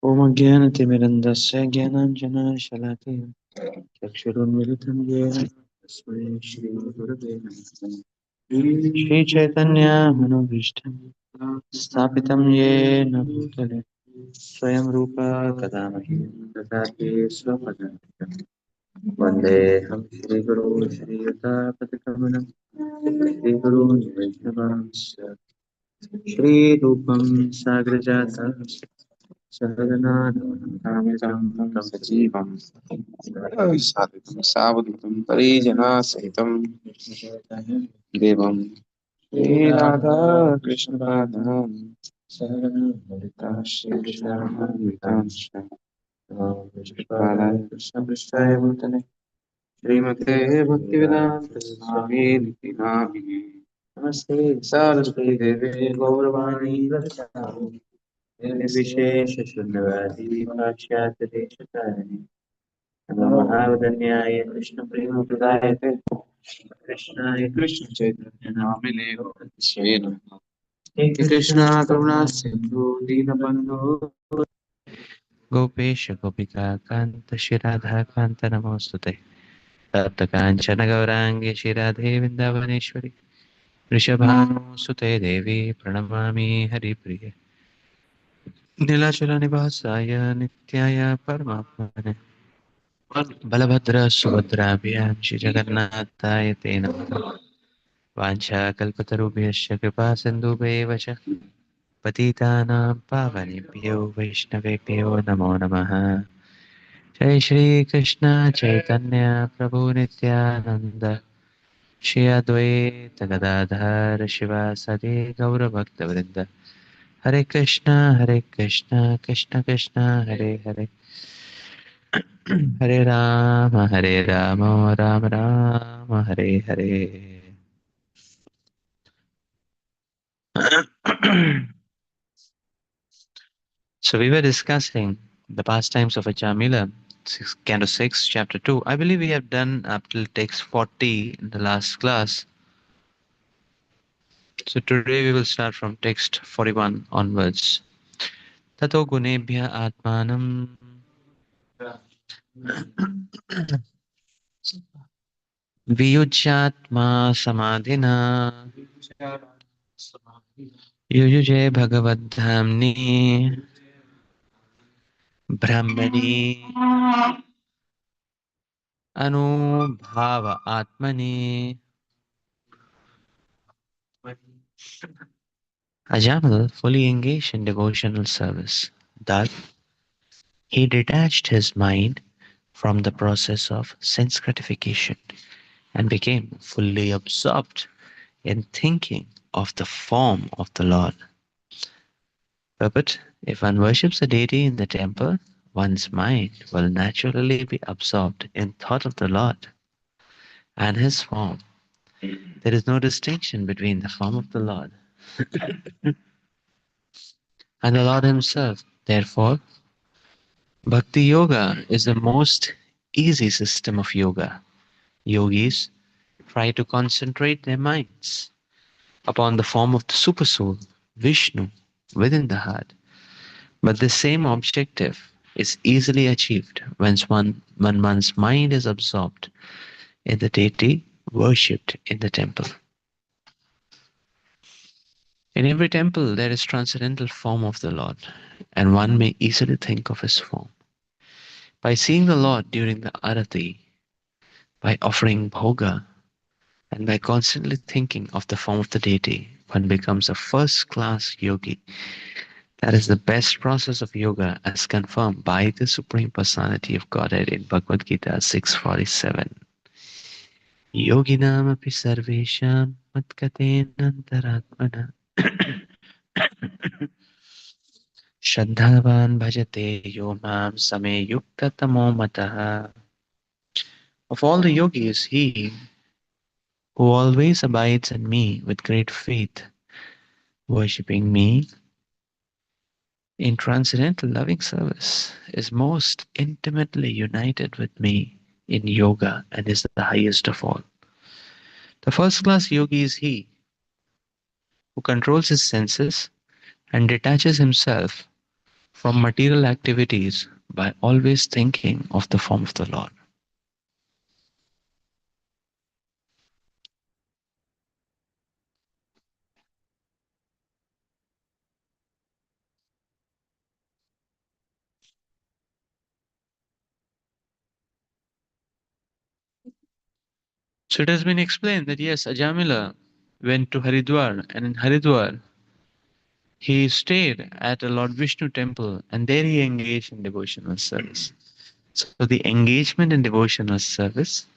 ॐ अज्ञानतिमिरन्दस्य ज्ञानाञ्जनशलाकया चक्षुरुन्मिलितं येन तस्मै श्रीगुरवे नमः। श्रीचैतन्यमनोभीष्टं स्थापितं येन भूतले स्वयं रूपा कदा मह्यं ददाति स्वपदान्तिकम्। वन्देऽहं श्रीगुरो श्रीयुतापतिकमलं श्रीगुरून् वैष्णवांश्च श्रीरूपं साग्रजातं सहगनाथं सजीवं साधितं सावधूतं परिजनासहितं देवं श्रीराधाकृष्णपादान् ललिता श्रीकृष्णान्वितांश्च कृष्णपादाय कृष्णपृष्ठाय भूतले श्रीमते भक्तिवेदान्तस्वामिनिति नामिने नमस्ते सरस्वती देवे गौरवाणी प्रचारिणे निर्विशेषशून्यवादी पाश्चात्यदेशतारिणे नमो महावदन्याय कृष्णप्रेमप्रदायते कृष्णाय कृष्णचैतन्य नामिने गौरतिशये नमः। हे कृष्ण करुणा सिन्धु दीनबन्धु गोपेश गोपिका कान्त श्रीराधा कान्त नमोस्तुते तप्त काञ्चन गौराङ्गे श्रीराधे वृन्दावनेश्वरि वृषभानुसुते देवी प्रणमामि हरिप्रिये नीलाचलनिवासाय नित्याय परमात्मने बलभद्र सुभद्राभ्यां श्रीजगन्नाथाय ते नमः। वाञ्छाकल्पतरुभ्यश्च कृपा सिन्धुभ्येव च पतितानां पावनेभ्यो वैष्णवेभ्यो नमो नमः। जय श्री कृष्ण चैतन्य प्रभु नित्यानंद श्री अद्वैत गदाधर शिवासादि गौरभक्तवृंद हरे Krishna Krishna Krishna Hare Hare Hare Ram Ram Ram Hare Hare. So we were discussing the pastimes of Ajamila, Canto 6, Chapter 2. I believe we have done up till text 40 in the last class. So today we will start from text 41 onwards. Tato gunebhya atmanam viyujyatma samadhina yujuje bhagavadhamni brahmani anubhava atmani. Ajamil fully engaged in devotional service. Thus, he detached his mind from the process of sense gratification and became fully absorbed in thinking of the form of the Lord. But if one worships a deity in the temple, one's mind will naturally be absorbed in thought of the Lord and his form. There is no distinction between the form of the Lord and the Lord himself. Therefore, Bhakti Yoga is the most easy system of yoga. Yogis try to concentrate their minds upon the form of the Supersoul, Vishnu, within the heart. But the same objective is easily achieved when one's mind is absorbed in the deity worshipped in the temple. In every temple, there is transcendental form of the Lord, and one may easily think of his form. By seeing the Lord during the arati, by offering bhoga, and by constantly thinking of the form of the deity, one becomes a first-class yogi. That is the best process of yoga as confirmed by the Supreme Personality of Godhead in Bhagavad Gita 647. Yoginam api sarvesham matkatenantaratmana Shraddhavan bhajate yo mam same yukta tamo mataha. Of all the yogis, he who always abides in me with great faith, worshipping me in transcendental loving service, is most intimately united with me in yoga and is the highest of all. The first class yogi is he who controls his senses and detaches himself from material activities by always thinking of the form of the Lord. So it has been explained that yes, Ajamila went to Haridwar, and in Haridwar he stayed at a Lord Vishnu temple, and there he engaged in devotional service. So the engagement in devotional service,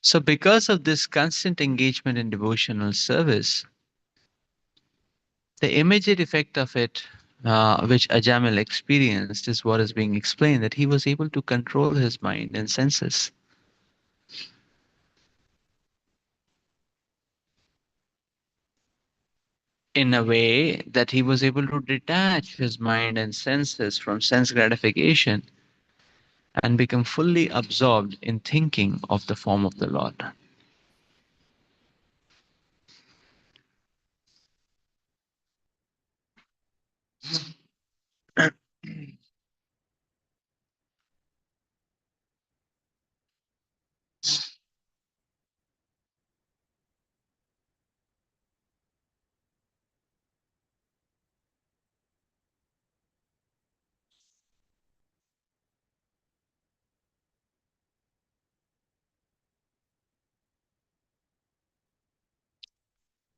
so because of this constant engagement in devotional service, the immediate effect of it, which Ajamil experienced, is what is being explained, that he was able to control his mind and senses in a way that he was able to detach his mind and senses from sense gratification and become fully absorbed in thinking of the form of the Lord.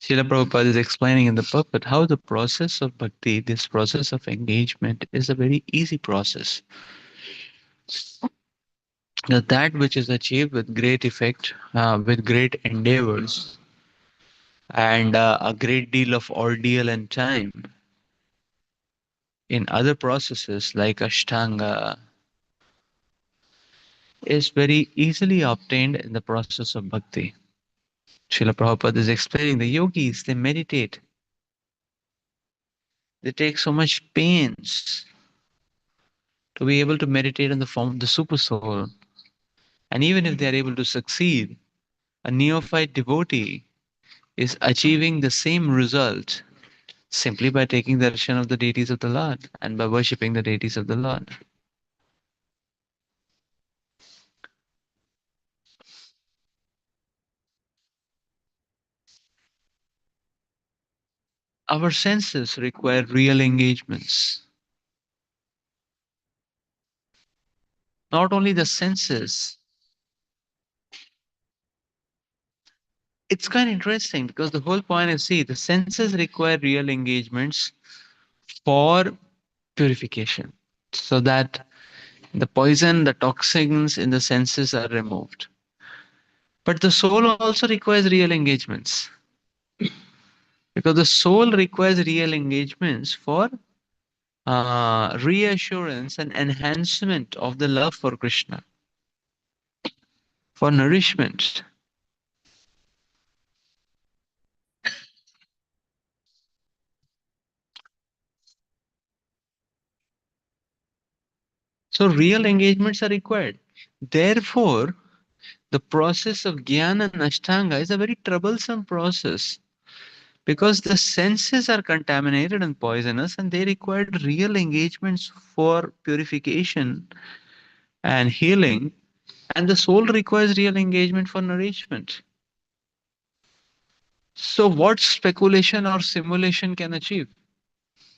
Srila Prabhupada is explaining in the book, but how the process of bhakti, this process of engagement, is a very easy process. That which is achieved with great effect, with great endeavors, and a great deal of ordeal and time in other processes like Ashtanga, is very easily obtained in the process of bhakti. Srila Prabhupada is explaining the yogis, they meditate, they take so much pains to be able to meditate in the form of the super soul. And even if they are able to succeed, a neophyte devotee is achieving the same result simply by taking darshan of the deities of the Lord and by worshipping the deities of the Lord. Our senses require real engagements. Not only the senses, it's kind of interesting because the whole point is, see, the senses require real engagements for purification so that the poison, the toxins in the senses are removed. But the soul also requires real engagements because the soul requires real engagements for reassurance and enhancement of the love for Krishna, for nourishment. So real engagements are required. Therefore, the process of jnana and ashtanga is a very troublesome process because the senses are contaminated and poisonous and they require real engagements for purification and healing, and the soul requires real engagement for nourishment. So what speculation or simulation can achieve?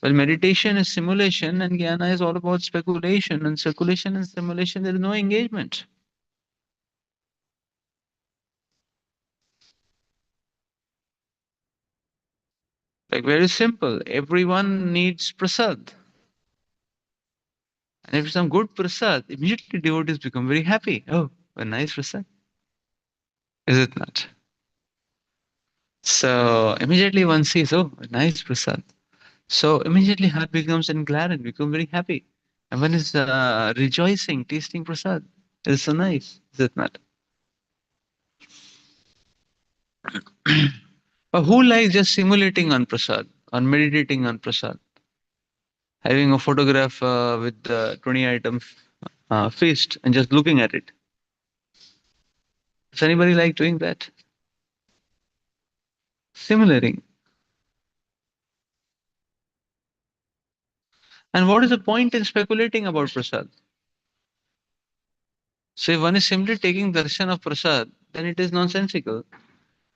Well, meditation is simulation and jnana is all about speculation, and speculation and simulation, there is no engagement. Like very simple, everyone needs prasad. And if some good prasad, immediately devotees become very happy. Oh, a nice prasad. Is it not? So immediately one sees, oh, a nice prasad. So immediately heart becomes glad, become very happy. And one is rejoicing, tasting prasad. It's so nice, is it not? But who likes just simulating on prasad or meditating on prasad? Having a photograph with the 20 item feast and just looking at it. Does anybody like doing that? Simulating. And what is the point in speculating about prasad? So if one is simply taking darshan of prasad, then it is nonsensical.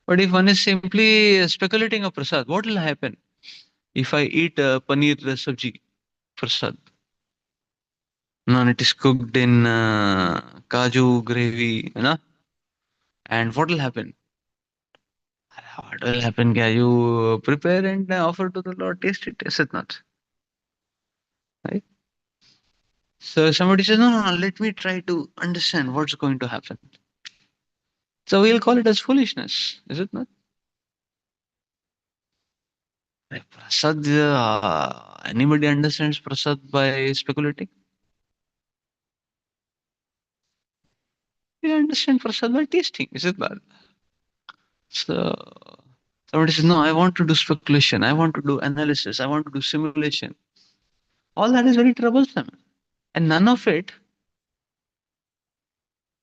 But if one is simply speculating of prasad, what will happen if I eat paneer sabji prasad? No, it is cooked in kaju gravy, you know? And what will happen? What will happen? Can you prepare and offer to the Lord? Taste it, is it not? Right? So somebody says, no, no, no, let me try to understand what's going to happen. So we'll call it as foolishness, is it not? Like prasad, anybody understands prasad by speculating? We understand prasad by tasting, is it not? So somebody says, no, I want to do speculation, I want to do analysis, I want to do simulation. All that is very troublesome. And none of it,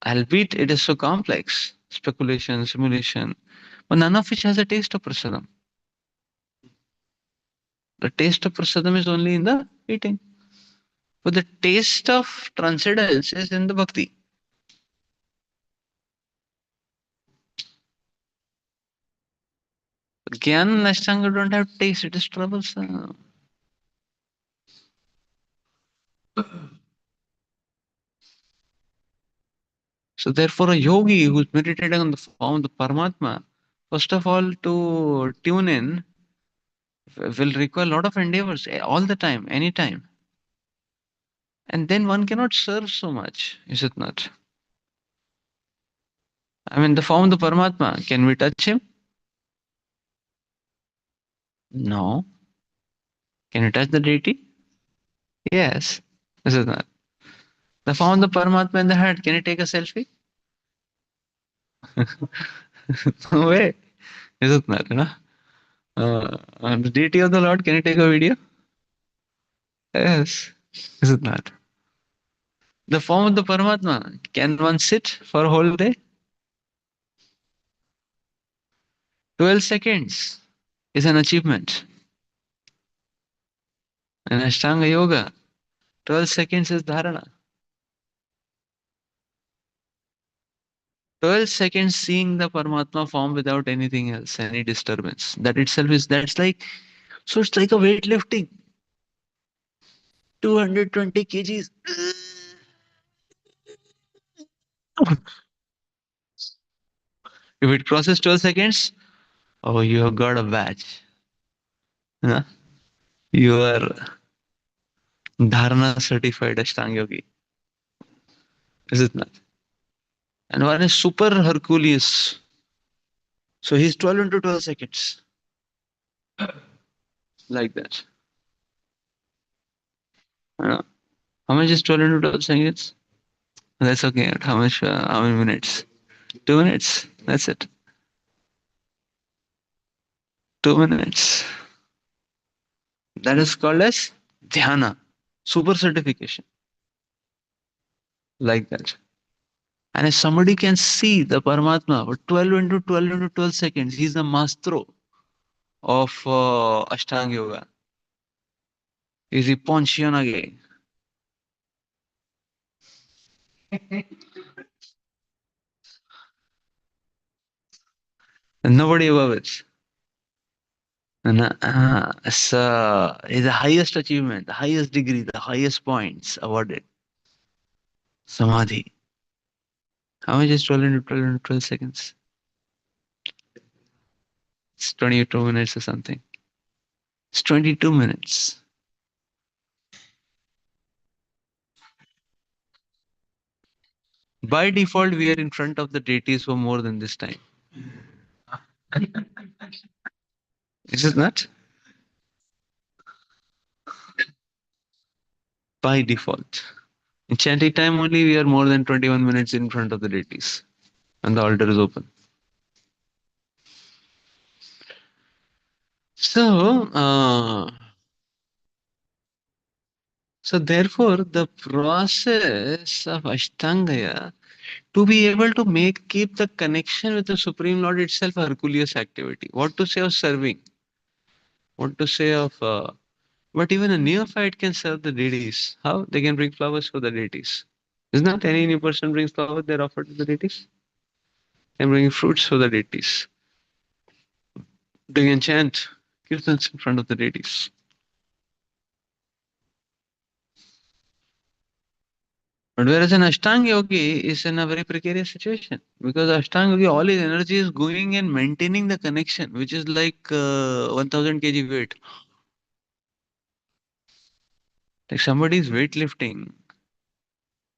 albeit it is so complex, speculation, simulation, but none of which has a taste of prasadam. The taste of prasadam is only in the eating. But the taste of transcendence is in the bhakti. Gyan and Ashtanga don't have taste, it is troublesome. So therefore a yogi who's meditating on the form of the Paramatma, first of all to tune in will require a lot of endeavors all the time, anytime. And then one cannot serve so much, is it not? I mean, the form of the Paramatma, can we touch him? No. Can you touch the deity? Yes. Is it not? The form of the Paramatma in the heart, can you take a selfie? No way. Is it not? You know? The deity of the Lord, can you take a video? Yes. Is it not? The form of the Paramatma, can one sit for a whole day? 12 seconds is an achievement. In Ashtanga Yoga, 12 seconds is dharana. 12 seconds seeing the Paramatma form without anything else, any disturbance. That itself is, that's like, so it's like a weightlifting. 220 kgs. If it crosses 12 seconds, oh, you have got a badge. Huh? You are Dharana certified Ashtanga Yogi. Is it not? And one is super Herculeus. So he's 12 into 12 seconds. Like that. How much is 12 into 12 seconds? That's okay. How much? How many minutes? 2 minutes. That's it. 2 minutes. That is called as dhyana, super certification, like that. And if somebody can see the Paramatma for 12 into 12 into 12 seconds, he's the maestro of Ashtanga Yoga. He's the Ponchiyanage. And nobody above it. And it's the highest achievement, the highest degree, the highest points awarded. Samadhi. How much is 12 into 12 into 12 seconds? It's 22 minutes or something. It's 22 minutes. By default, we are in front of the deities for more than this time. Is it not? By default. In chanting time only, we are more than 21 minutes in front of the deities. And the altar is open. So, So therefore, the process of Ashtangaya to be able to keep the connection with the Supreme Lord itself a Herculeus activity. What to say of serving? What to say of but even a neophyte can serve the deities. How? They can bring flowers for the deities. Is not any new person brings flowers, they're offered to the deities? They bring fruits for the deities. They can chant kirtans in front of the deities. But whereas an Ashtanga yogi is in a very precarious situation because Ashtanga yogi, all his energy is going and maintaining the connection, which is like 1000 kg weight. Like somebody is weightlifting,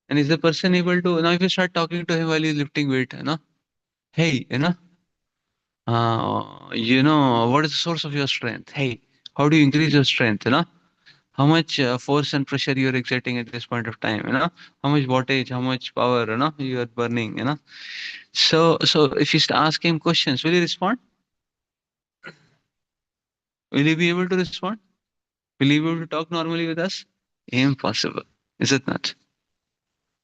and is the person able to now if you start talking to him while he's lifting weight, hey, what is the source of your strength? Hey, how do you increase your strength? How much force and pressure you are exerting at this point of time? How much wattage, how much power, you are burning. So if you ask him questions, will he respond? Will he be able to respond? Will he be able to talk normally with us? Impossible, is it not?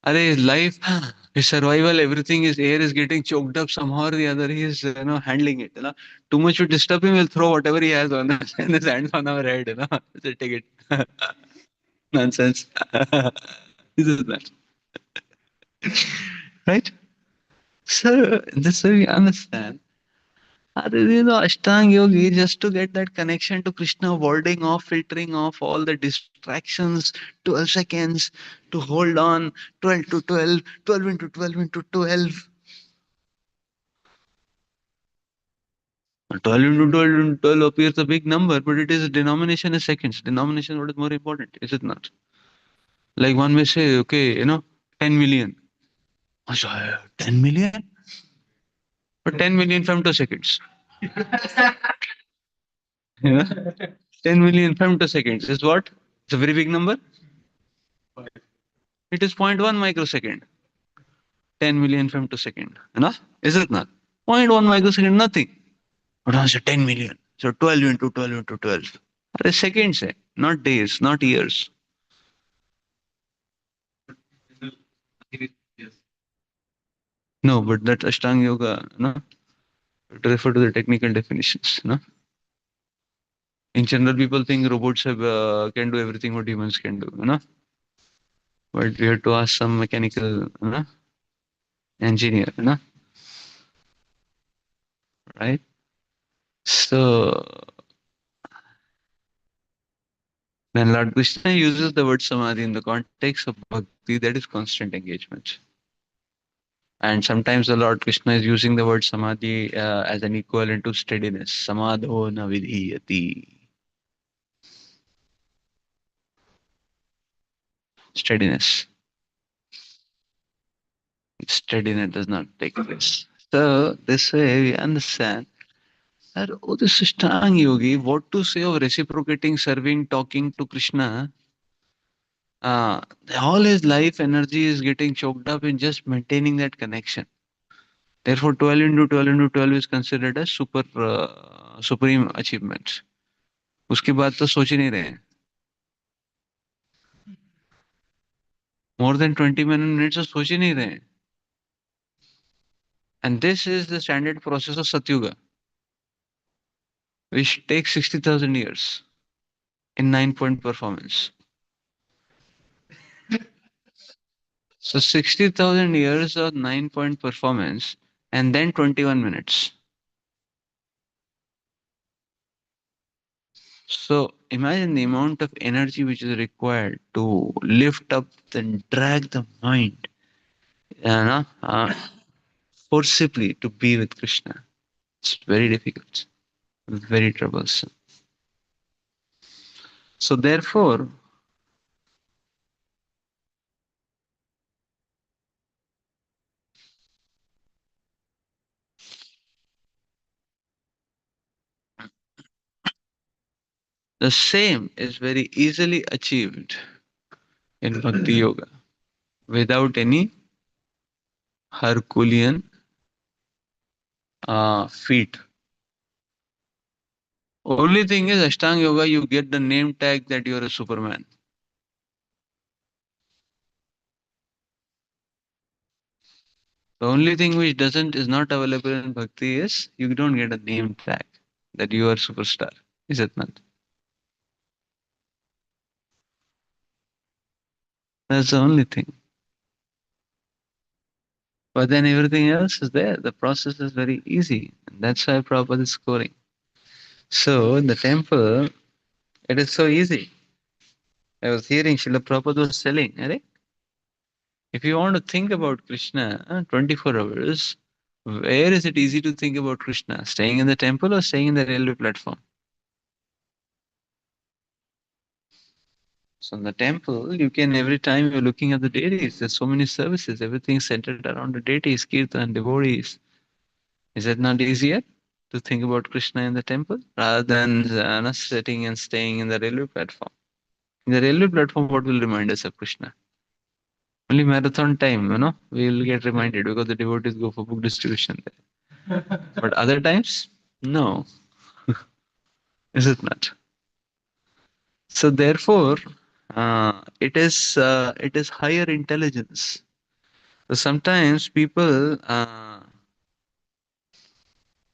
Are his life, his survival, everything, his air is getting choked up somehow or the other. He is, handling it. Too much to disturb him, he'll throw whatever he has on us and his hands on our head. Say, take it. Nonsense. This is that. Right? So this way we understand. Ashtanga Yogi, just to get that connection to Krishna, warding off, filtering off all the distractions, 12 seconds to hold on, 12 to 12, 12 into 12 into 12. 12 into 12 into 12 appears a big number, but it is denomination is seconds. Denomination, what is more important? Is it not? Like one may say, okay, 10 million. I say, 10 million? But 10 million femtoseconds. You know? 10 million femtoseconds is what? It's a very big number. It is zero point 0.1 microsecond. 10 million femtosecond. Is it not? 0.1 microsecond, nothing. But I say 10 million. So 12 into 12 into 12. Are seconds, not days, not years. No, but that Ashtanga Yoga, to refer to the technical definitions. In general, people think robots can do everything what humans can do. But we have to ask some mechanical engineer. Right? So when Lord Krishna uses the word samadhi in the context of bhakti, that is constant engagement. And sometimes the Lord Krishna is using the word samadhi as an equivalent to steadiness. Samadho na vidhiyati. Steadiness. Steadiness does not take place. So this way we understand that this Ashtanga Yogi, what to say of reciprocating, serving, talking to Krishna, uh, all his life energy is getting choked up in just maintaining that connection. Therefore, 12 into 12 into 12 is considered a supreme achievement. उसके बाद तो सोच ही नहीं रहे हैं. More than 20 minutes तो सोच ही नहीं रहे हैं. And this is the standard process of Satyuga, which takes 60,000 years in 9-point performance. So 60,000 years of 9-point performance and then 21 minutes. So imagine the amount of energy which is required to lift up and drag the mind, forcibly to be with Krishna. It's very difficult, very troublesome. So therefore, the same is very easily achieved in Bhakti Yoga without any Herculean feat. Only thing is Ashtanga Yoga, you get the name tag that you're a Superman. The only thing which doesn't is not available in bhakti is you don't get a name tag that you are superstar. Is it not? That's the only thing. But then everything else is there. The process is very easy. And that's why Prabhupada is scoring. So in the temple, it is so easy. I was hearing Srila Prabhupada was telling, "Arey, if you want to think about Krishna 24 hours, where is it easy to think about Krishna? Staying in the temple or staying in the railway platform? So in the temple, you can every time you're looking at the deities, there's so many services, everything centered around the deities, kirtan, devotees. Is it not easier to think about Krishna in the temple rather than sitting and staying in the railway platform? In the railway platform, what will remind us of Krishna? Only marathon time, we will get reminded because the devotees go for book distribution there. But other times, no, is it not? So therefore, it is higher intelligence. So sometimes people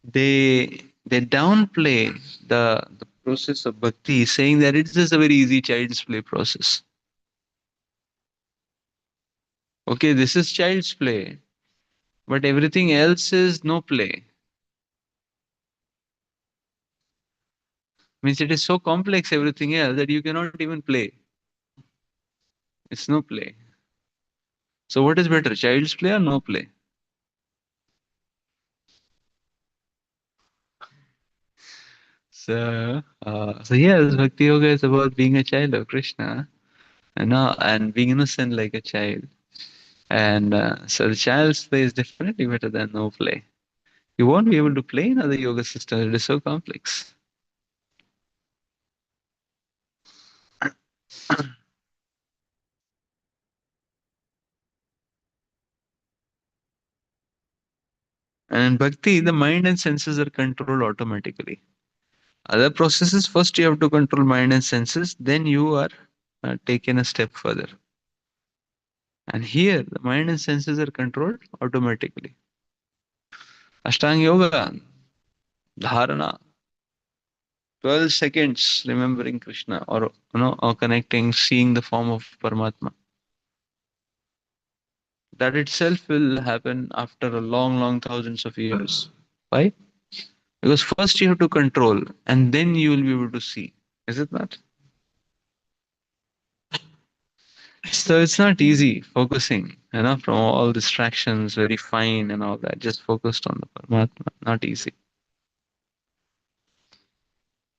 they downplay the process of bhakti, saying that it's just a very easy child's play process. Okay, this is child's play, but everything else is no play. Means it is so complex everything else that you cannot even play. It's no play. So what is better, child's play or no play? So yes, bhakti yoga is about being a child of Krishna, and being innocent like a child. And so the child's play is definitely better than no play. You won't be able to play in other yoga systems. It is so complex. And in bhakti, the mind and senses are controlled automatically. Other processes, first you have to control mind and senses, then you are taken a step further. And here, the mind and senses are controlled automatically. Ashtanga Yoga, Dharana, 12 seconds remembering Krishna or connecting, seeing the form of Paramatma. That itself will happen after a long, long thousands of years. Why? Because first you have to control and then you will be able to see. Is it not? So it's not easy focusing, from all distractions, very fine and all that, just focused on the Paramatma. Not easy.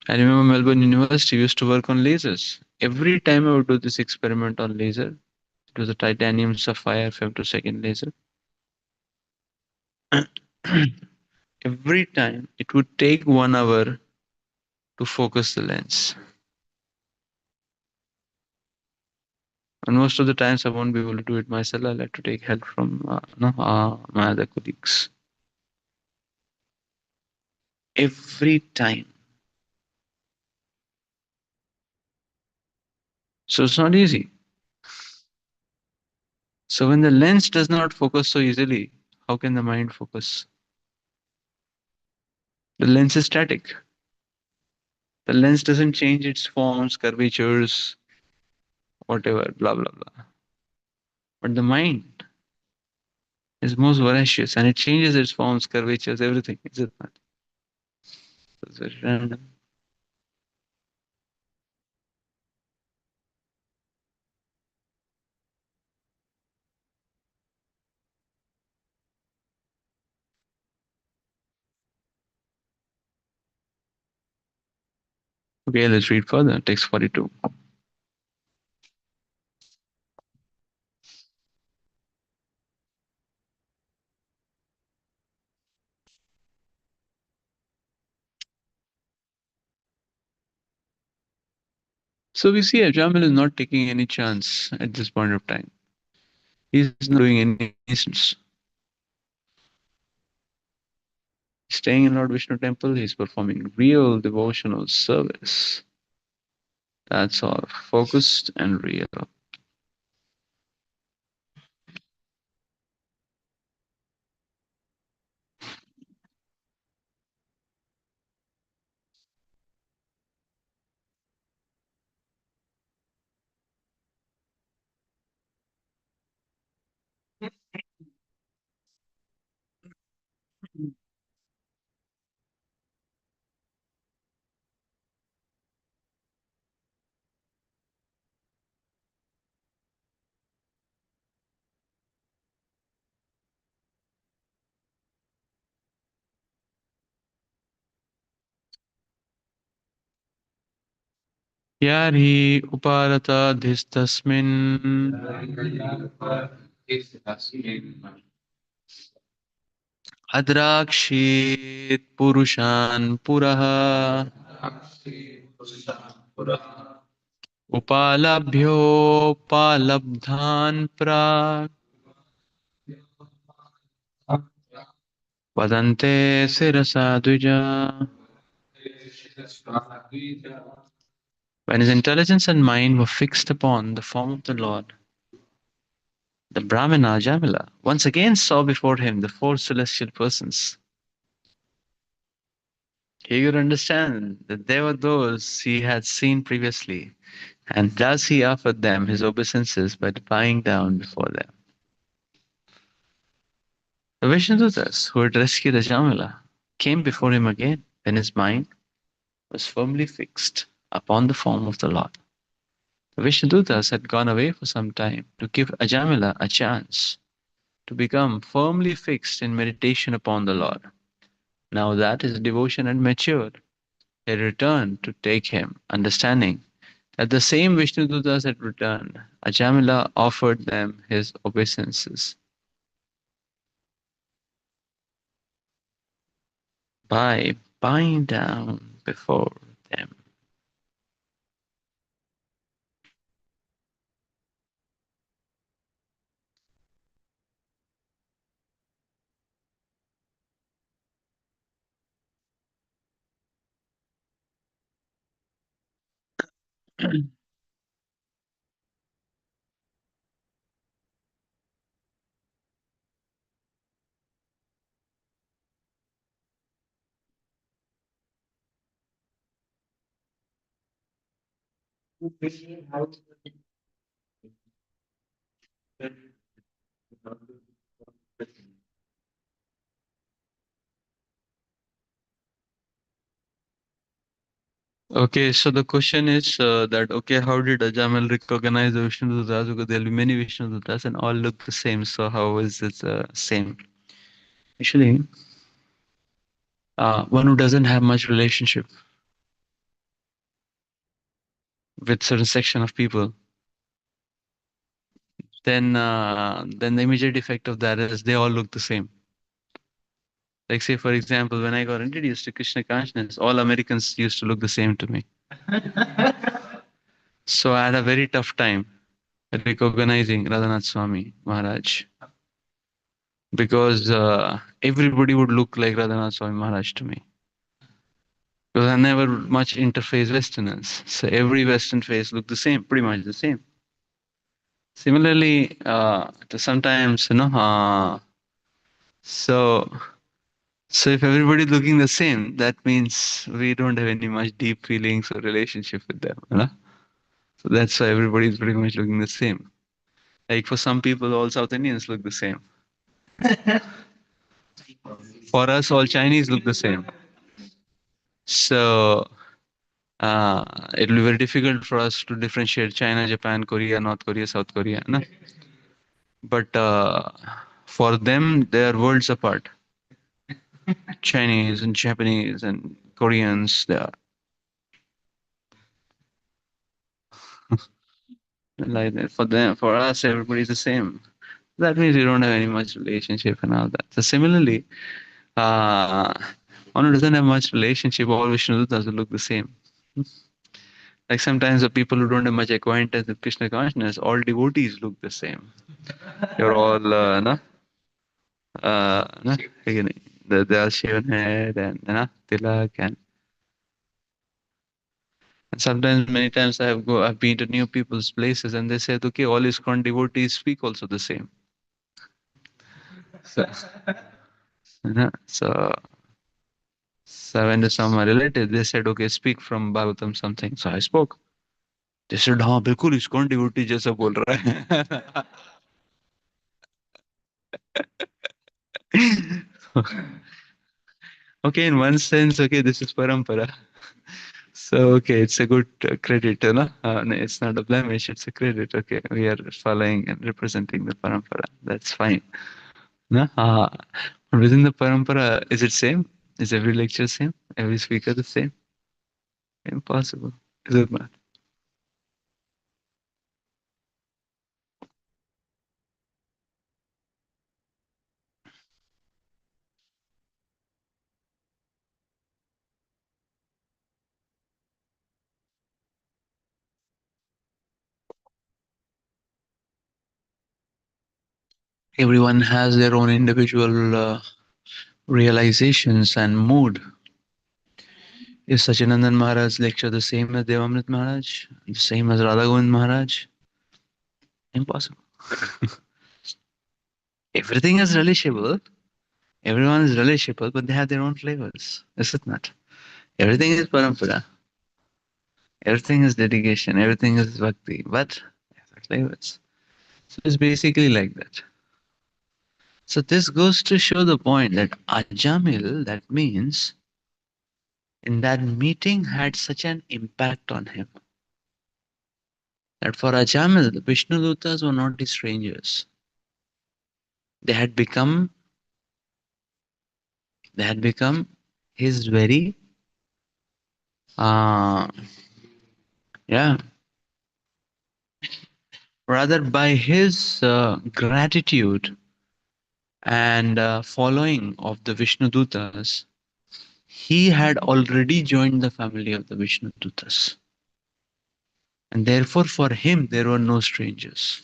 I remember Melbourne University used to work on lasers. Every time I would do this experiment on laser, it was a titanium sapphire femtosecond laser. Every time it would take 1 hour to focus the lens. And most of the times I won't be able to do it myself. I'll have to take help from my other colleagues. Every time. So it's not easy. So when the lens does not focus so easily, how can the mind focus? The lens is static. The lens doesn't change its forms, curvatures, whatever, blah, blah, blah. But the mind is most voracious and it changes its forms, curvatures, everything. Is it not? It's very random. Okay, let's read further. Text 42. So we see Ajamil is not taking any chance at this point of time. He's not doing any nonsense. Staying in Lord Vishnu temple, he's performing real devotional service. That's all. Focused and real. यार्हि उपारताधिस्तस्मिन् अद्राक्षीत् पुरुषान् पुरः उपालभ्योपालब्धान् प्राक् वदन्ते शिरसा Dwija. When his intelligence and mind were fixed upon the form of the Lord, the Brahmana Jamila once again saw before him the four celestial persons. He could understand that they were those he had seen previously, and thus he offered them his obeisances by bowing down before them. The Vishnudutas, who had rescued Ajamila, came before him again when his mind was firmly fixed upon the form of the Lord. The Vishnudutas had gone away for some time to give Ajamila a chance to become firmly fixed in meditation upon the Lord. Now that his devotion had matured, they returned to take him, understanding that the same Vishnudutas had returned. Ajamila offered them his obeisances by bowing down before them. Okay, so the question is that okay, how did Ajamil recognize the Vishnudutas? Because there'll be many Vishnudutas and all look the same. So how is it same? Actually, one who doesn't have much relationship with certain section of people, then the immediate effect of that is they all look the same. Like say for example, when I got introduced to Krishna consciousness, all Americans used to look the same to me. So I had a very tough time recognizing Radhanath Swami Maharaj because everybody would look like Radhanath Swami Maharaj to me. Because I never much interface Westerners, so every Western face looked the same, pretty much the same. Similarly, to sometimes so so if everybody's looking the same, that means we don't have any much deep feelings or relationship with them, you know? So that's why everybody's pretty much looking the same. Like for some people, all South Indians look the same. For us, all Chinese look the same. So uh, it will be very difficult for us to differentiate China, Japan, Korea, North Korea, South Korea. No? But for them, they are worlds apart. Chinese and Japanese and Koreans, they are like that. For them, for us, everybody's the same. That means we don't have any much relationship and all that. So similarly, uh, one who doesn't have much relationship, all Vishnudutas will look the same. Like sometimes the people who don't have much acquaintance with Krishna consciousness, all devotees look the same. You're all, no? No? Again, they are shaven head and, tilak and sometimes, many times I've been to new people's places and they said, okay, all ISKCON devotees speak also the same. So, so, so when to some relative, they said, okay, speak from Bhagavatam something. So I spoke. They said, हाँ बिल्कुल ISKCON devotee जैसा बोल रहा है. Okay, in one sense, okay, this is parampara. So, okay, it's a good credit, you know? No, it's not a blemish, it's a credit. Okay, we are following and representing the parampara. That's fine. No? But within the parampara, is it same? Is every lecture same? Every speaker the same? Impossible. Is it not? Everyone has their own individual realizations and mood. Is Sachinandan Maharaj lecture the same as Devamrit Maharaj? The same as Radha Govind Maharaj? Impossible. Everything is relishable. Everyone is relishable, but they have their own flavors. Is it not? Everything is parampara. Everything is dedication. Everything is bhakti. But they have their flavors. So it's basically like that. So this goes to show the point that Ajamil, that means in that meeting had such an impact on him that for Ajamil, the Vishnu Dutas were not the strangers. They had become they had become his very uh yeah, rather by his gratitude and following of the Vishnu Dutas, he had already joined the family of the Vishnu Dutas. And therefore for him there were no strangers.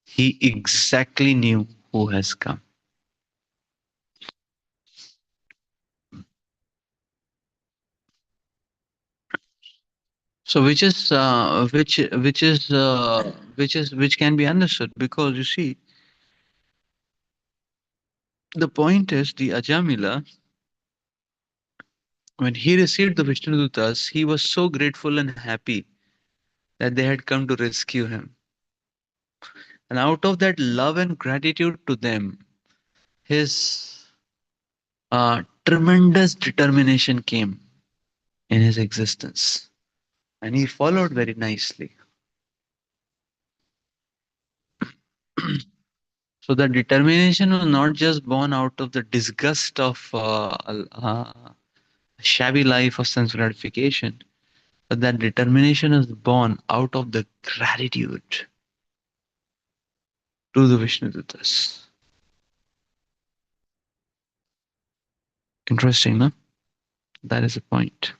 He exactly knew who has come. So which can be understood because you see the point is the Ajamila when he received the Vishnudutas he was so grateful and happy that they had come to rescue him, and out of that love and gratitude to them his tremendous determination came in his existence and he followed very nicely. So the determination was not just born out of the disgust of shabby life of sense gratification, but that determination is born out of the gratitude to the Vishnudutas. Interesting, no? That is the point.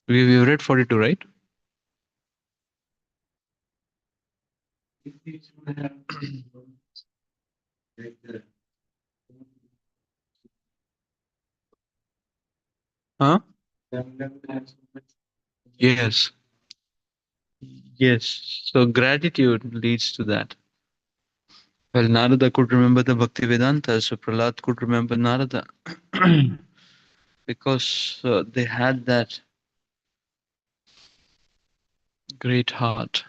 We read 42, right? Huh? Yes. Yes. So gratitude leads to that. Well, Narada could remember the Bhaktivedanta, so Prahlad could remember Narada because they had that great heart,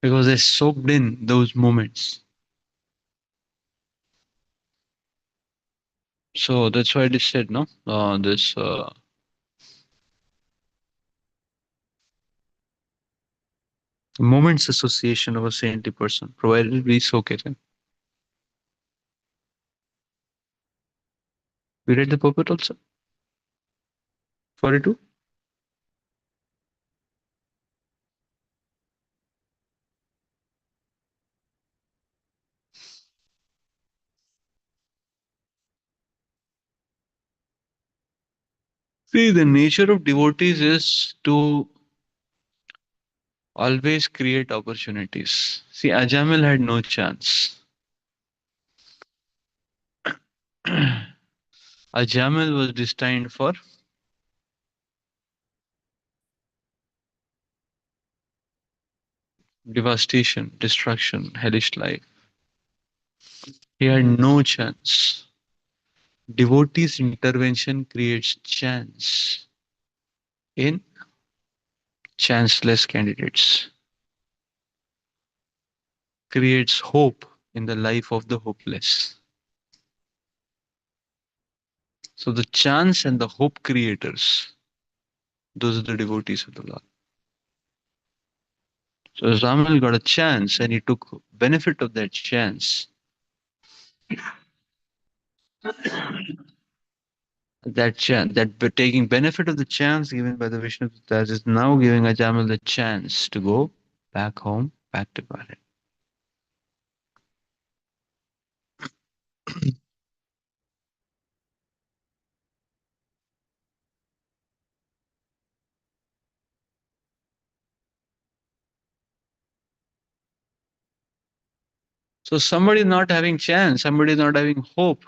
because they soaked in those moments. So that's why it is said, no? This moments association of a saintly person, provided we soak it in. We read the purport also. 42. See, the nature of devotees is to always create opportunities. See, Ajamil had no chance. Ajamil was destined for devastation, destruction, hellish life. He had no chance. Devotees' intervention creates chance in chanceless candidates, creates hope in the life of the hopeless. So the chance and the hope creators, those are the devotees of the Lord. So Samuel got a chance and he took benefit of that chance. That chance, taking benefit of the chance given by the Vishnu Dutas is now giving Ajamil the chance to go back home, back to Bharat. So somebody not having chance, somebody not having hope.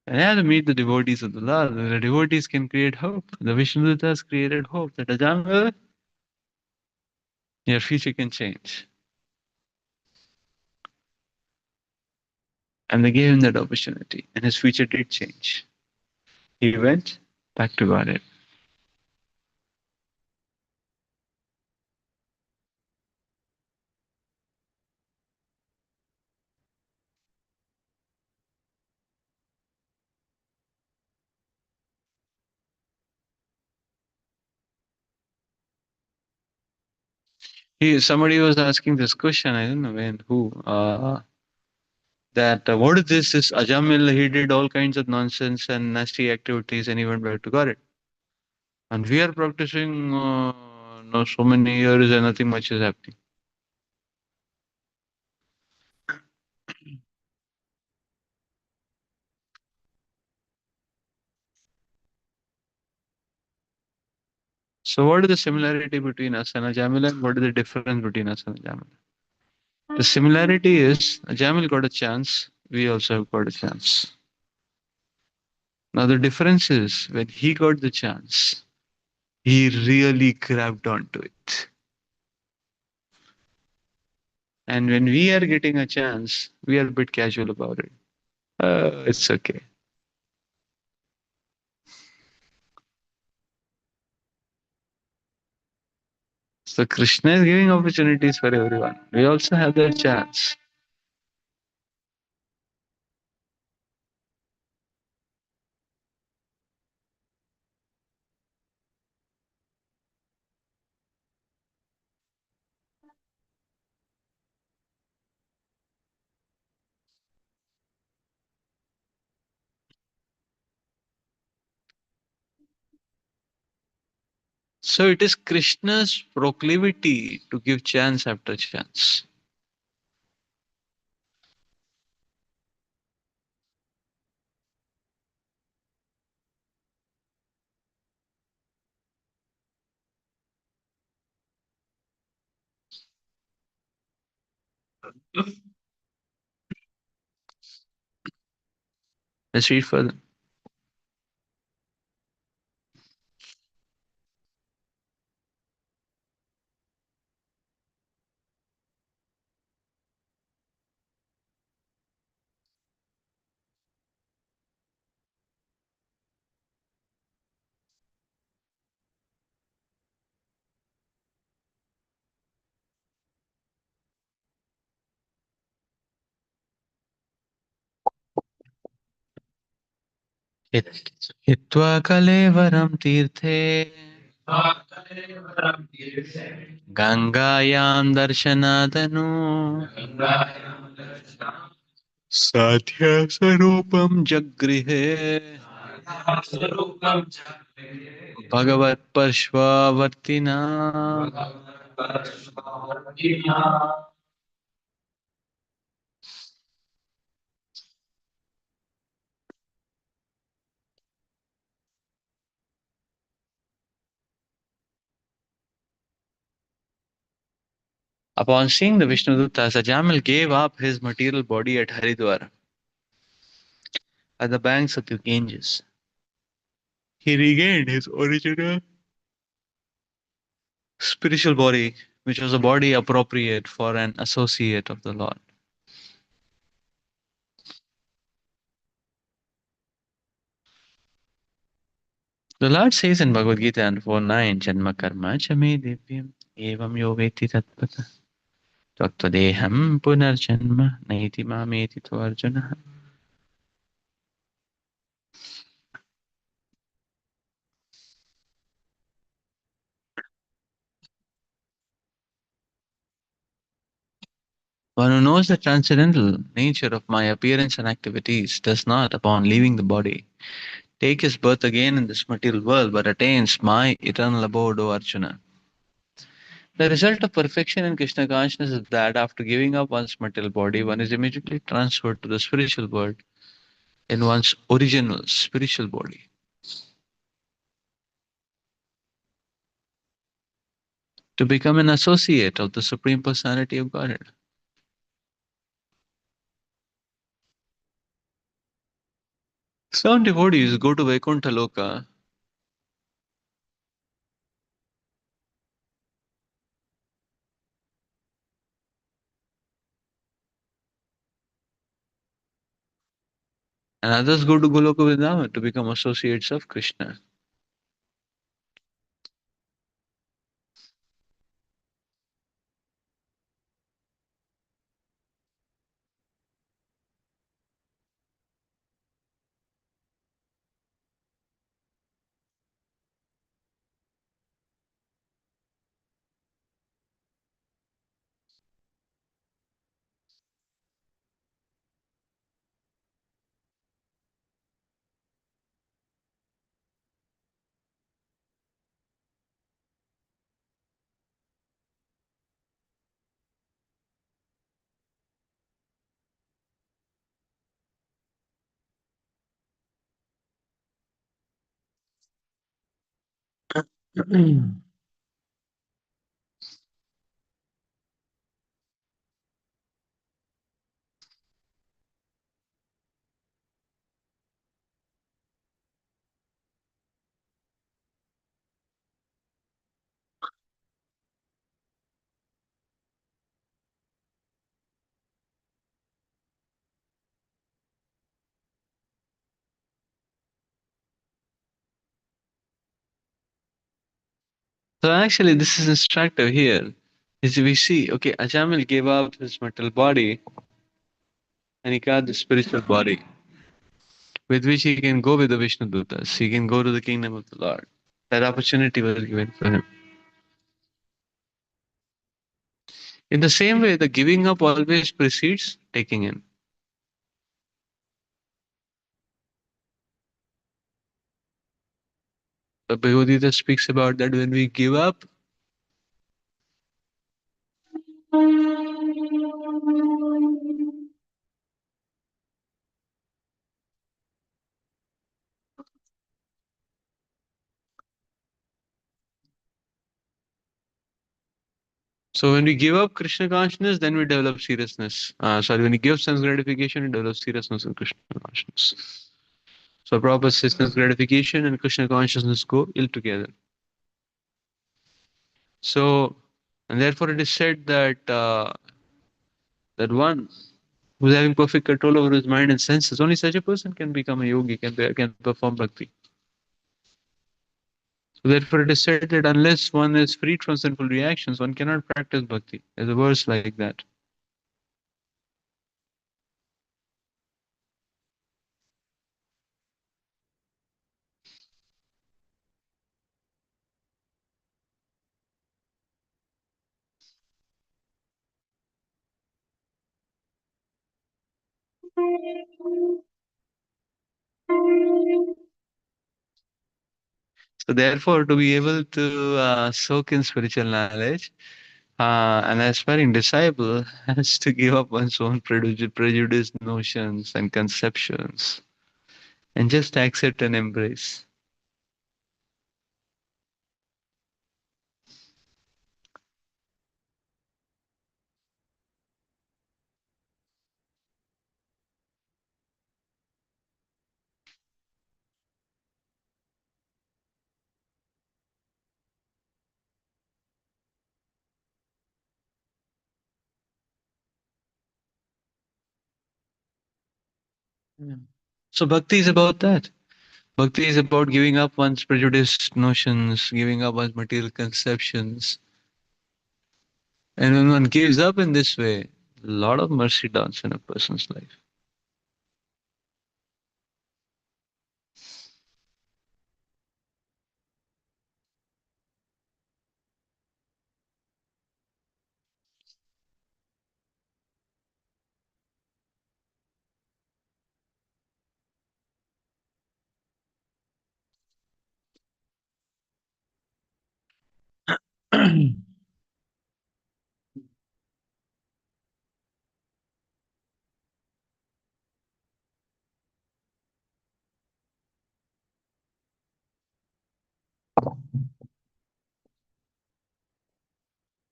And I have to meet the devotees of the Lord. The devotees can create hope. The Vishnudutas created hope that Ajamil, your future can change. And they gave him that opportunity, and his future did change. He went back to Godhead. Somebody was asking this question, I don't know when, who, that what is this? This Ajamil, he did all kinds of nonsense and nasty activities, and he went back to Godhead. And we are practicing no so many years, and nothing much is happening. So, what is the similarity between us and Ajamil, and what is the difference between us and Ajamil? The similarity is Ajamil got a chance, we also have got a chance. Now, the difference is when he got the chance, he really grabbed onto it. And when we are getting a chance, we are a bit casual about it. It's okay. So Krishna is giving opportunities for everyone. We also have that chance. So it is Krishna's proclivity to give chance after chance. Let's read further. हित्वा कलेवरं तीर्थे गङ्गायां दर्शनादनु साध्यस्वरूपं जगृहे भगवत्पार्श्ववर्तिना. Upon seeing the Vishnudutas, Ajamil gave up his material body at Haridwar, at the banks of the Ganges. He regained his original spiritual body, which was a body appropriate for an associate of the Lord. The Lord says in Bhagavad Gita 4:9, Janma karma chame divyam evam yogeti tatpata tattva punarjanma naiti mameti to Arjuna. One who knows the transcendental nature of my appearance and activities does not, upon leaving the body, take his birth again in this material world, but attains my eternal abode, O Arjuna. The result of perfection in Krishna consciousness is that after giving up one's material body, one is immediately transferred to the spiritual world in one's original spiritual body. To become an associate of the Supreme Personality of Godhead. Some devotees go to Vaikuntha Loka, and others go to Goloka Vrindavan to become associates of Krishna. So actually, this is instructive here. As we see, okay, Ajamil gave up his material body and he got the spiritual body with which he can go with the Vishnu Dutas. He can go to the kingdom of the Lord. That opportunity was given for him. In the same way, the giving up always precedes taking in. The Bhagavad Gita speaks about that when we give up, so when we give up Krishna consciousness, then we develop seriousness. Sorry, when we give sense gratification, we develop seriousness in Krishna consciousness. So proper sense gratification and Krishna consciousness go ill together. So, and therefore it is said that that one who's having perfect control over his mind and senses, only such a person can become a yogi, can perform bhakti. So therefore it is said that unless one is freed from sinful reactions, one cannot practice bhakti. There's a verse like that. So therefore, to be able to soak in spiritual knowledge, an aspiring disciple has to give up one's own prejudiced notions and conceptions and just accept and embrace. Yeah. So bhakti is about that. Bhakti is about giving up one's prejudiced notions, giving up one's material conceptions. And when one gives up in this way, a lot of mercy dawns in a person's life.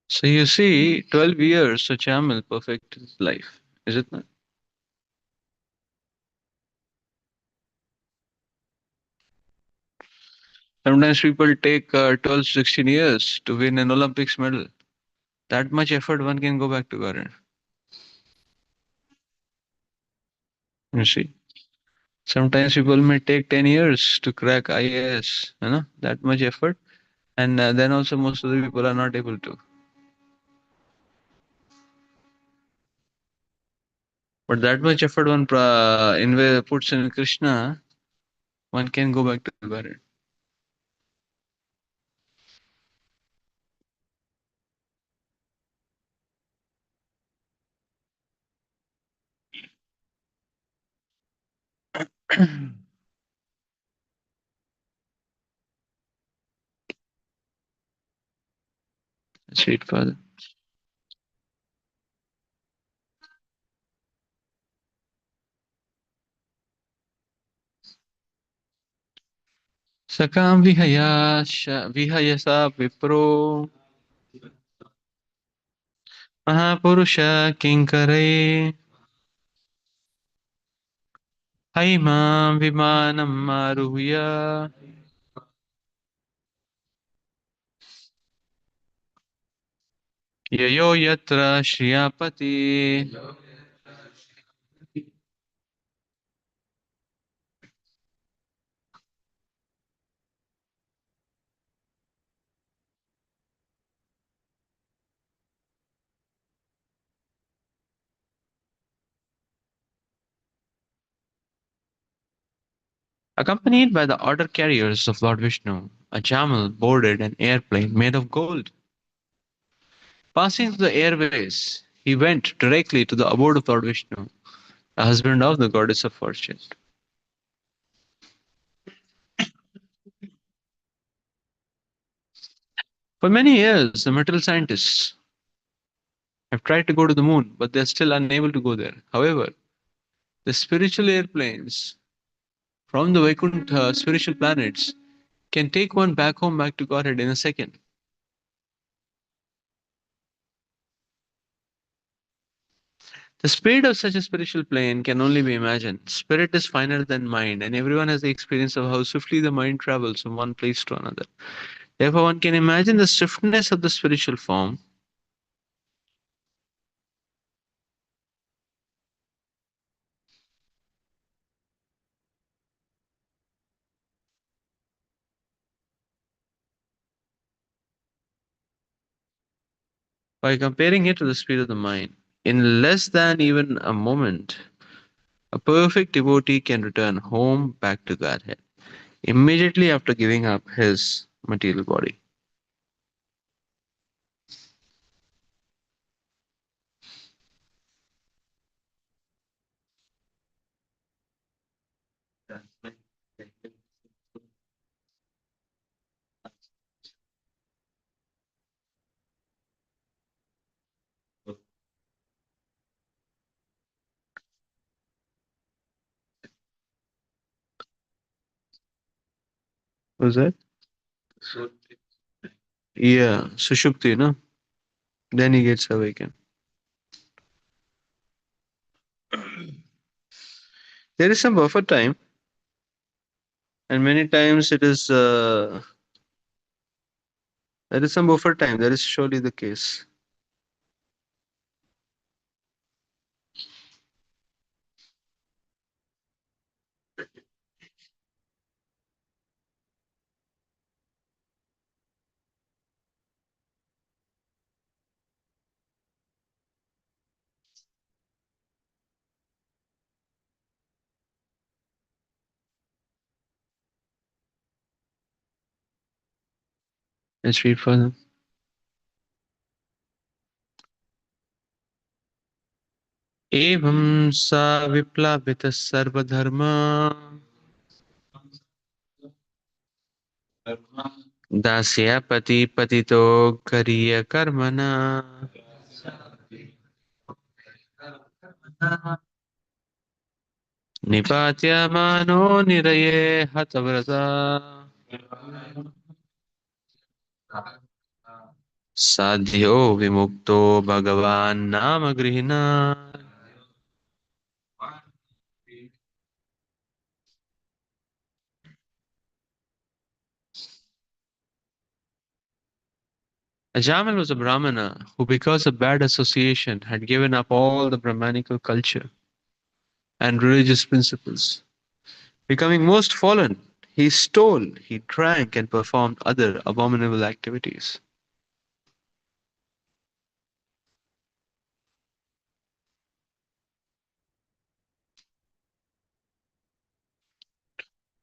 So you see, 12 years, so Chamal perfected his life, is it not? Sometimes people take 12 to 16 years to win an Olympics medal. That much effort one can go back to Godhead. You see. Sometimes people may take 10 years to crack IAS, that much effort. And then also most of the people are not able to. But that much effort one puts in Krishna, one can go back to Godhead. Sweet Father. Sakam vihayasa vipro mahapurusha kinkare haimam vimanam maruhya yayo yatra shriyapati. Accompanied by the order carriers of Lord Vishnu, a Jamal boarded an airplane made of gold. Passing through the airways, he went directly to the abode of Lord Vishnu, the husband of the goddess of fortune. For many years, the material scientists have tried to go to the moon, but they're still unable to go there. However, the spiritual airplanes from the Vaikuntha spiritual planets can take one back home, back to Godhead in a second. The speed of such a spiritual plane can only be imagined. Spirit is finer than mind, and everyone has the experience of how swiftly the mind travels from one place to another. Therefore, one can imagine the swiftness of the spiritual form by comparing it to the speed of the mind. In less than even a moment, a perfect devotee can return home back to Godhead immediately after giving up his material body. Was that? Yeah, Sushupti, no? Then he gets awakened. There is some buffer time, and many times there is some buffer time. That is surely the case. Let's read further. एवं सा विप्लवित सर्वधर्म दास्य पति पतितो करिय कर्मणा निपात्य मानो निरये हतव्रता साध्यो विमुक्तो भगवान् नाम गृह्णा Ajamal was a Brahmana who, because of bad association, had given up all the Brahmanical culture and religious principles. Becoming most fallen, he stole, he drank, and performed other abominable activities.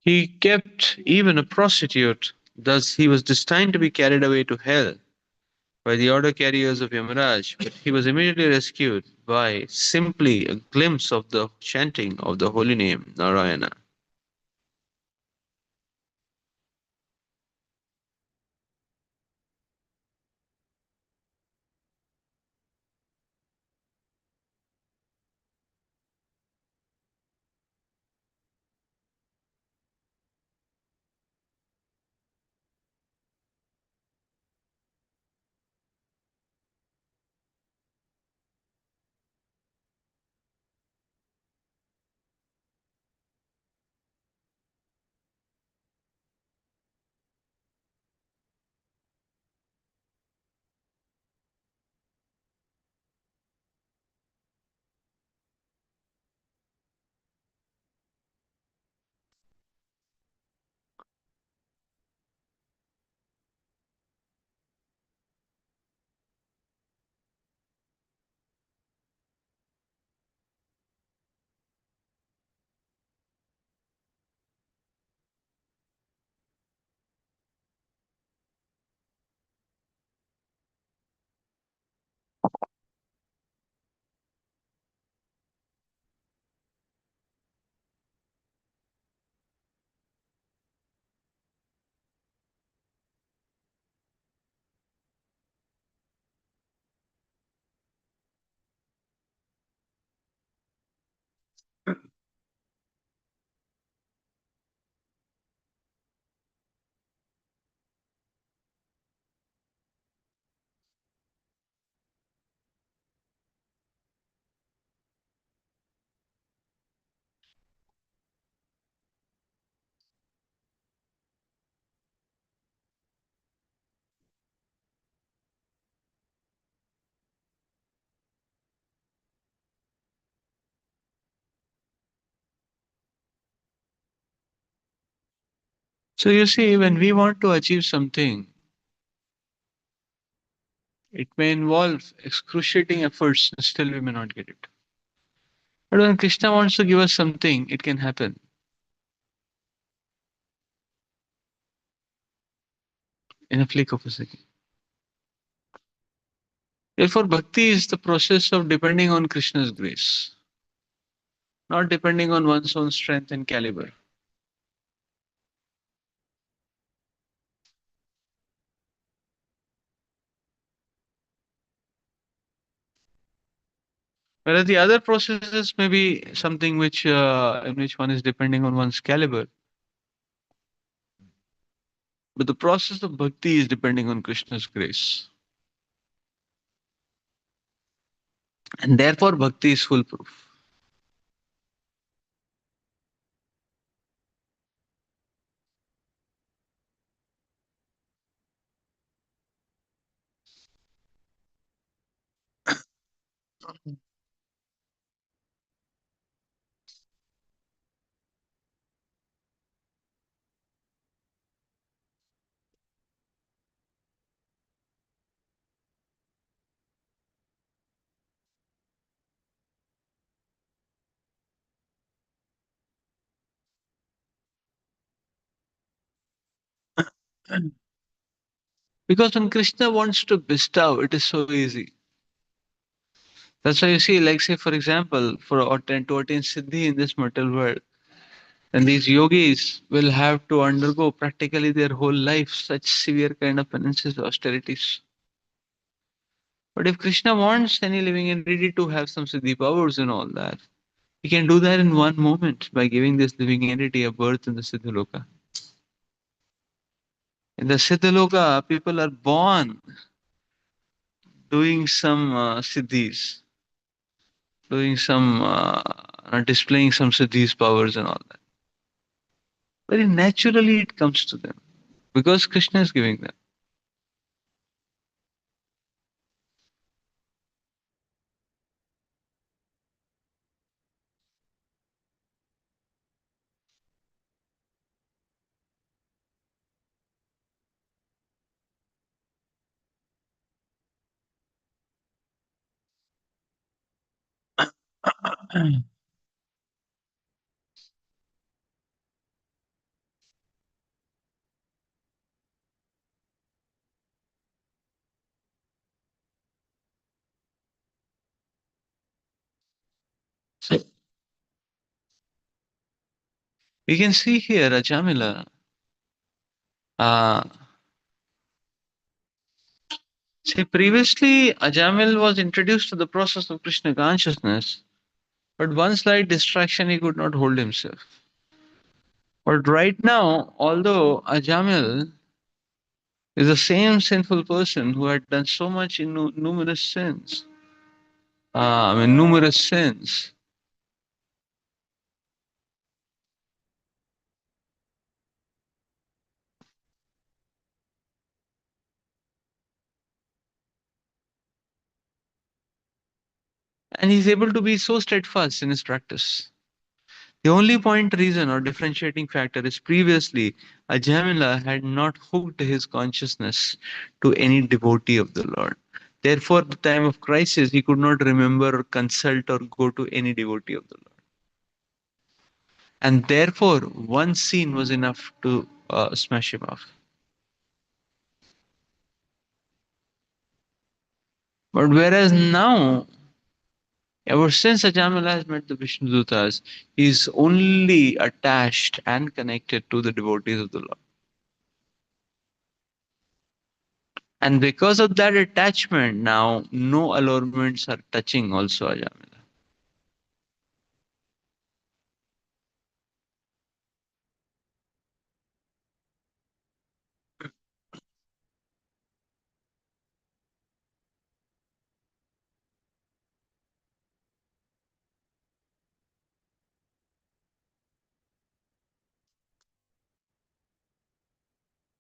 He kept even a prostitute, thus, he was destined to be carried away to hell by the order carriers of Yamaraj, but he was immediately rescued by simply a glimpse of the chanting of the holy name Narayana. So you see, when we want to achieve something, it may involve excruciating efforts and still we may not get it. But when Krishna wants to give us something, it can happen in a flick of a second. Therefore, bhakti is the process of depending on Krishna's grace, not depending on one's own strength and caliber. Whereas the other processes may be something which in which one is depending on one's caliber, but the process of bhakti is depending on Krishna's grace, and therefore bhakti is foolproof. Because when Krishna wants to bestow, it is so easy. That's why you see, like say for example, to attain siddhi in this mortal world, and these yogis will have to undergo practically their whole life such severe kind of penances, austerities. But if Krishna wants any living entity to have some siddhi powers and all that, he can do that in one moment by giving this living entity a birth in the Siddhaloka. In the Siddhaloka, people are born doing some siddhis, doing some, displaying some siddhis powers and all that. Very naturally it comes to them because Krishna is giving them. So we can see here Ajamila. Uh, See, previously Ajamil was introduced to the process of Krishna consciousness, but one slight distraction he could not hold himself. But right now, although Ajamil is the same sinful person who had done so much in numerous sins, numerous sins, and he's able to be so steadfast in his practice. The only point, reason, or differentiating factor is previously Ajamila had not hooked his consciousness to any devotee of the Lord. Therefore, at the time of crisis, he could not remember or consult or go to any devotee of the Lord. And therefore, one scene was enough to smash him off. But whereas now, ever since Ajamila has met the Vishnudutas, he is only attached and connected to the devotees of the Lord. And because of that attachment, now no allurements are touching also Ajamila.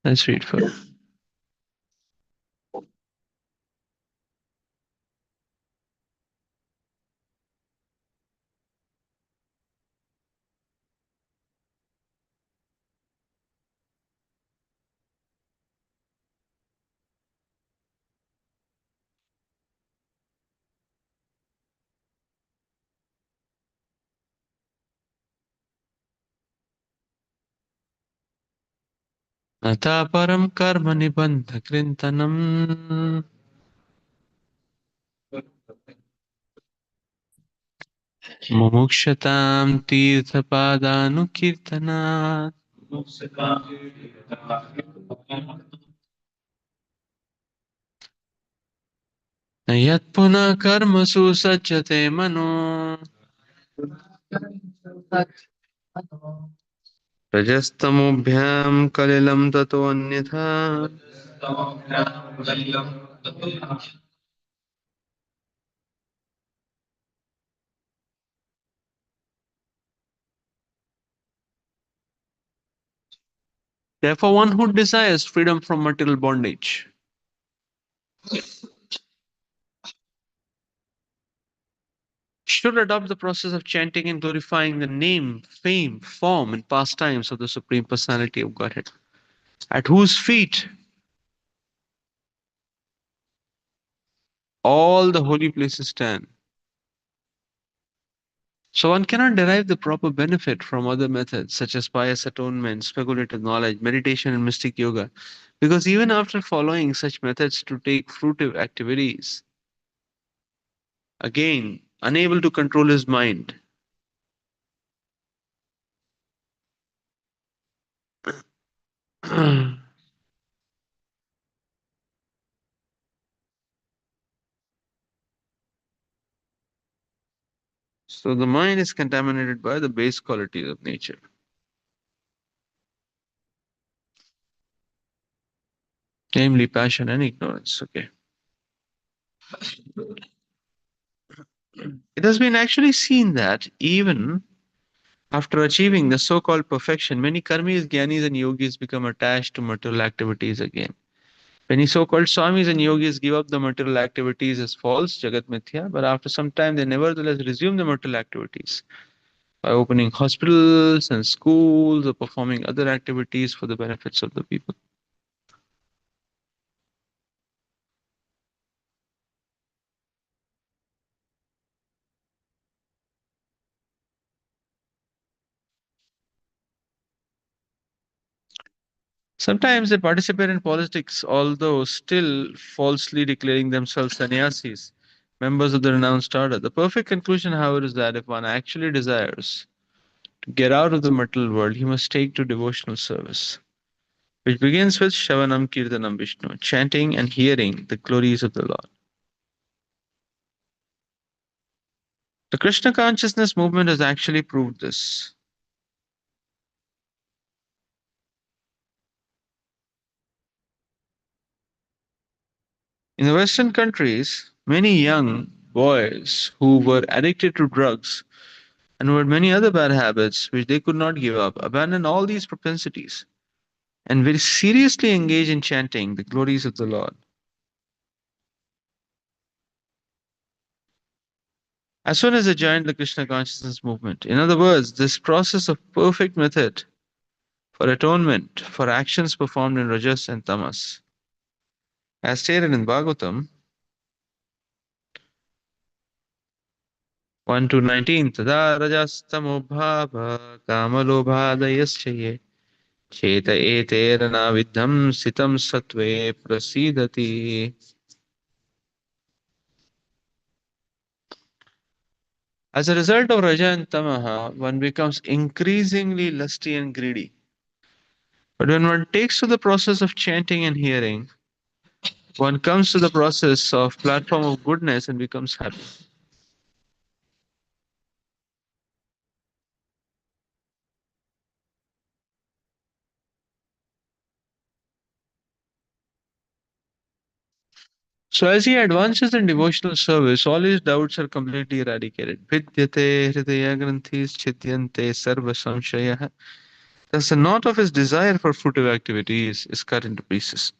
Let's read further. Nata param karma nibandha krintanam mumukshatam tirtha padanu kirtanat nayat puna karma susajjate mano rajastamobhyam kalilam tato anyatha. Therefore, one who desires freedom from material bondage should adopt the process of chanting and glorifying the name, fame, form, and pastimes of the Supreme Personality of Godhead, at whose feet all the holy places stand. So one cannot derive the proper benefit from other methods such as pious atonement, speculative knowledge, meditation, and mystic yoga, because even after following such methods to take fruitive activities, again, unable to control his mind, so the mind is contaminated by the base qualities of nature, namely passion and ignorance. Okay. It has been actually seen that even after achieving the so-called perfection, many karmis, jnanis, and yogis become attached to material activities again. Many so-called swamis and yogis give up the material activities as false, jagat mithya, but after some time they nevertheless resume the material activities by opening hospitals and schools or performing other activities for the benefits of the people. Sometimes they participate in politics, although still falsely declaring themselves sannyasis, members of the renounced order. The perfect conclusion, however, is that if one actually desires to get out of the material world, he must take to devotional service, which begins with Shavanam Kirtanam Vishnu, chanting and hearing the glories of the Lord. The Krishna consciousness movement has actually proved this. In the Western countries, many young boys who were addicted to drugs and who had many other bad habits which they could not give up abandoned all these propensities and very seriously engaged in chanting the glories of the Lord. As soon as they joined the Krishna consciousness movement, in other words, this process of perfect method for atonement for actions performed in Rajas and Tamas. As stated in Bhagavatam 1 to 19, Tada rajastamo bhava kamalobhadayasya ye cheta eterana vidham sitam satve prasidati. As a result of Raja and Tamaha, one becomes increasingly lusty and greedy. But when one takes to the process of chanting and hearing, one comes to the process of platform of goodness and becomes happy. So as he advances in devotional service, all his doubts are completely eradicated. Vidyate hridaya granthis chidyante sarva samshayah. Thus the knot of his desire for fruitive activities is cut into pieces.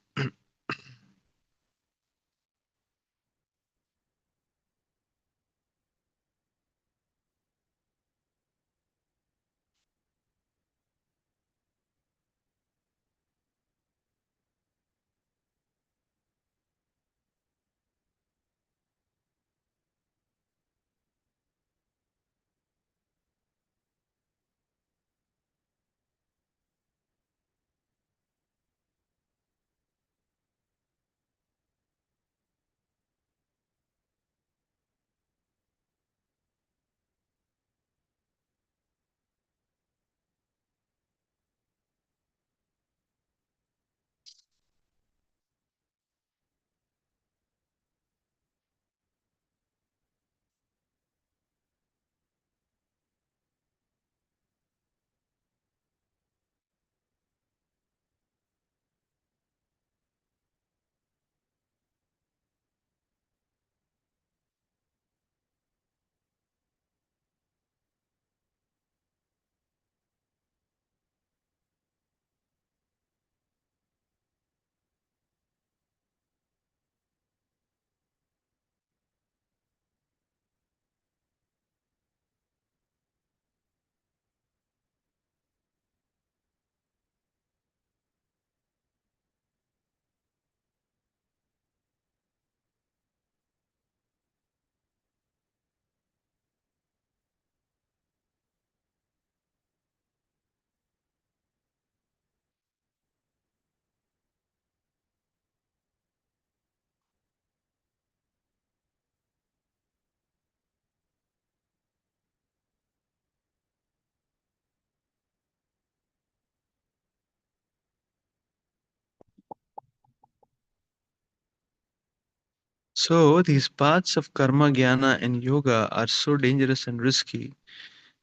So these paths of karma, jnana, and yoga are so dangerous and risky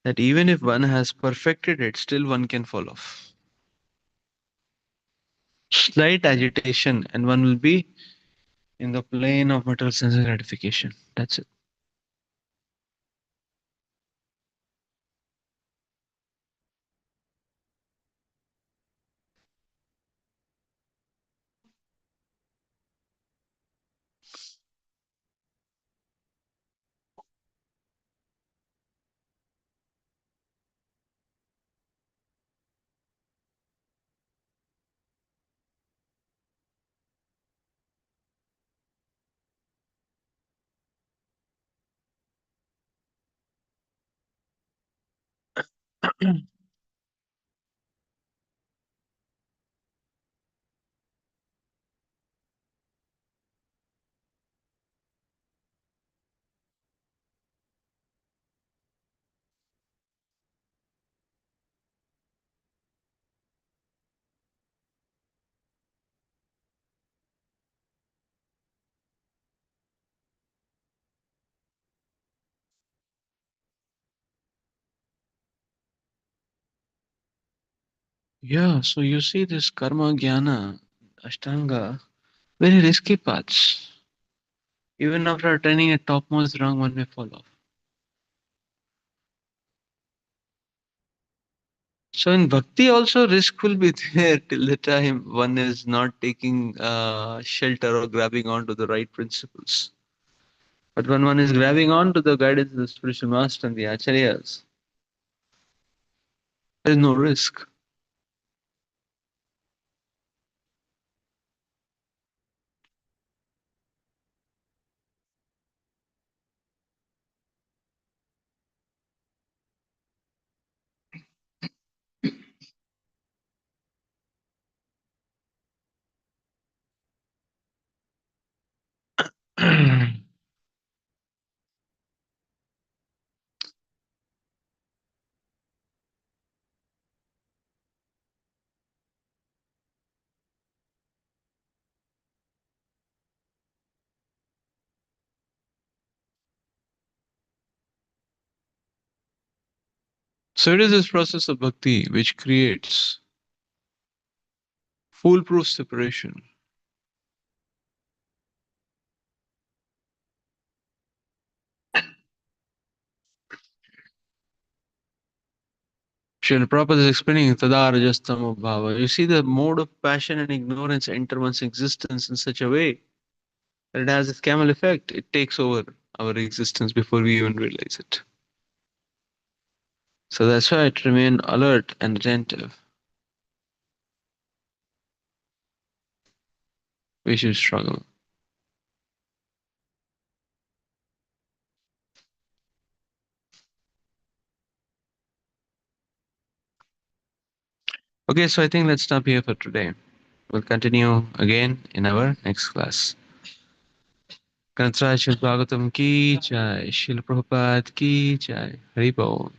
that even if one has perfected it, still one can fall off. Slight agitation, and one will be in the plane of material sense gratification. That's it. Yeah, so you see this karma, jnana, ashtanga, very risky paths. Even after attaining a topmost rung, one may fall off. So in bhakti also risk will be there till the time one is not taking shelter or grabbing onto the right principles. But when one is grabbing onto the guidance of the spiritual master and the acharyas, there is no risk. So it is this process of bhakti which creates foolproof separation. Srila Prabhupada is explaining Tada Rajastamo Bhava. You see the mode of passion and ignorance enter one's existence in such a way that it has this camel effect. It takes over our existence before we even realize it. So that's why to remain alert and attentive, we should struggle. Okay, so I think let's stop here for today. We'll continue again in our next class. Kanatra Shil Bhagavatam ki jai, Shil Prabhupada ki jai, Hari Bol.